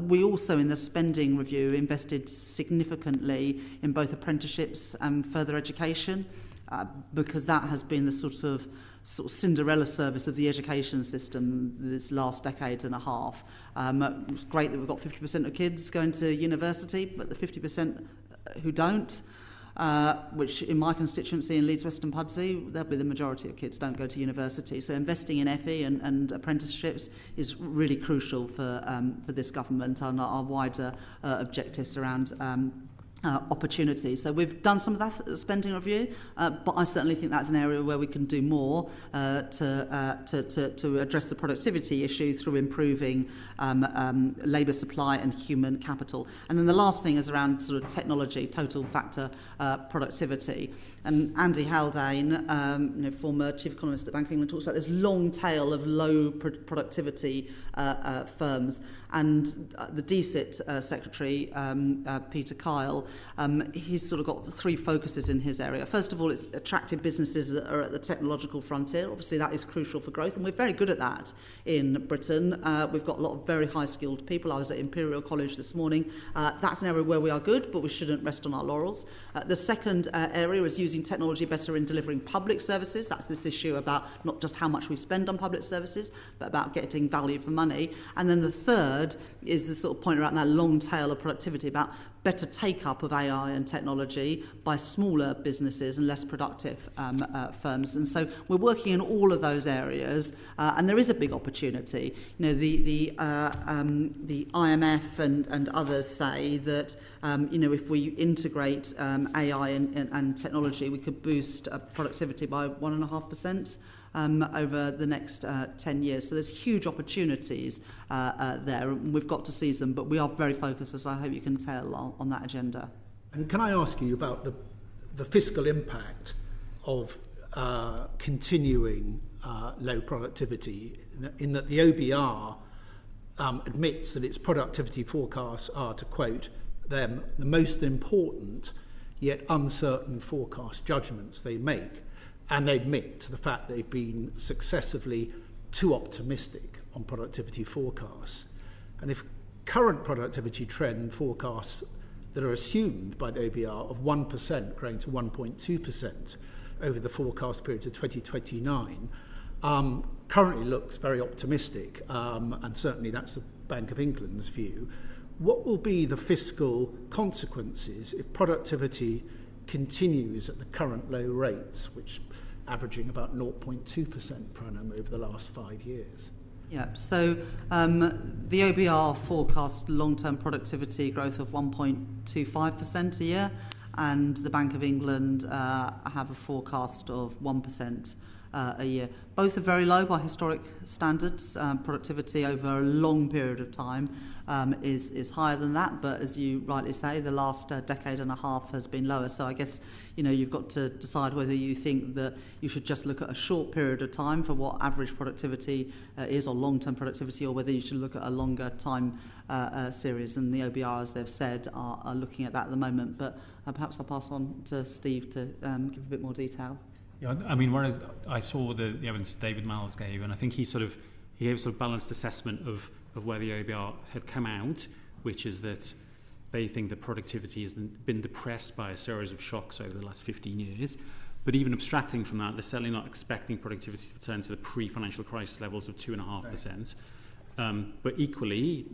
We also, in the spending review, invested significantly in both apprenticeships and further education, because that has been the sort of Cinderella service of the education system this last decade and a half. It's great that we've got 50% of kids going to university, but the 50% who don't, which in my constituency in Leeds Western Pudsey, there'll be the majority of kids don't go to university. So investing in FE and apprenticeships is really crucial for this government and our wider objectives around opportunity. So we've done some of that spending review, but I certainly think that's an area where we can do more to address the productivity issue through improving labour supply and human capital. And then the last thing is around sort of technology, total factor productivity. And Andy Haldane, former chief economist at Bank of England, talks about this long tail of low productivity firms. And the DSIT secretary, Peter Kyle, he's sort of got three focuses in his area. First of all, it's attractive businesses that are at the technological frontier. Obviously, that is crucial for growth, and we're very good at that in Britain. We've got a lot of very high-skilled people. I was at Imperial College this morning. That's an area where we are good, but we shouldn't rest on our laurels. The second area is using technology better in delivering public services. That's this issue about not just how much we spend on public services, but about getting value for money. And then the third is the sort of point around that long tail of productivity, about better take-up of AI and technology by smaller businesses and less productive firms. And so we're working in all of those areas, and there is a big opportunity. The IMF and others say that if we integrate AI and technology, we could boost productivity by 1.5%. Over the next 10 years. So there's huge opportunities there, and we've got to seize them, but we are very focused, as I hope you can tell, on that agenda. And can I ask you about the fiscal impact of continuing low productivity, in that the OBR admits that its productivity forecasts are, to quote them, the most important yet uncertain forecast judgments they make. And they admit to the fact they've been successively too optimistic on productivity forecasts. And if current productivity trend forecasts that are assumed by the OBR of 1% growing to 1.2% over the forecast period to 2029 currently looks very optimistic, and certainly that's the Bank of England's view. What will be the fiscal consequences if productivity continues at the current low rates, which averaging about 0.2% per annum over the last 5 years? Yeah, so the OBR forecast long-term productivity growth of 1.25% a year, and the Bank of England have a forecast of 1% a year. Both are very low by historic standards. Productivity over a long period of time is higher than that, but as you rightly say, the last decade and a half has been lower. So I guess you've got to decide whether you think that you should just look at a short period of time for what average productivity is, or long-term productivity, or whether you should look at a longer time series. And the OBR, as they've said, are looking at that at the moment. But perhaps I'll pass on to Steve to give a bit more detail. Yeah, I mean, I saw the evidence that David Miles gave, and I think he gave a sort of balanced assessment of where the OBR had come out, which is that they think that productivity has been depressed by a series of shocks over the last 15 years. But even abstracting from that, they're certainly not expecting productivity to return to the pre-financial crisis levels of 2.5%. But equally,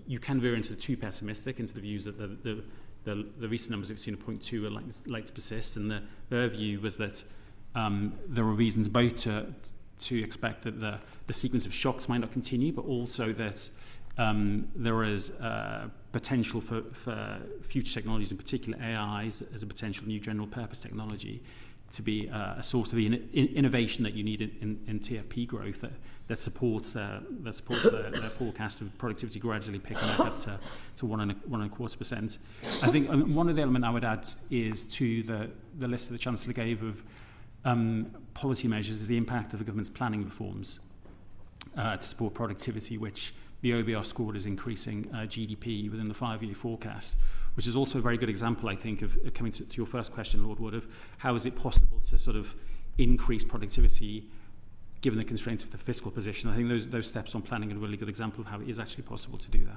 you can veer into the too pessimistic, into the views that the recent numbers we've seen of 0.2 are like to persist, and their view was that there were reasons both to expect that the sequence of shocks might not continue, but also that there is potential for future technologies, in particular AI as a potential new general purpose technology, to be a source of the innovation that you need in TFP growth that supports their forecast of productivity gradually picking up to 1.25%. I think one of the elements I would add is to the list that the Chancellor gave of policy measures is the impact of the government's planning reforms to support productivity, which the OBR scored as increasing GDP within the 5-year forecast, which is also a very good example, I think, of coming to your first question, Lord Wood, of how is it possible to sort of increase productivity given the constraints of the fiscal position. I think those steps on planning are a really good example of how it is actually possible to do that.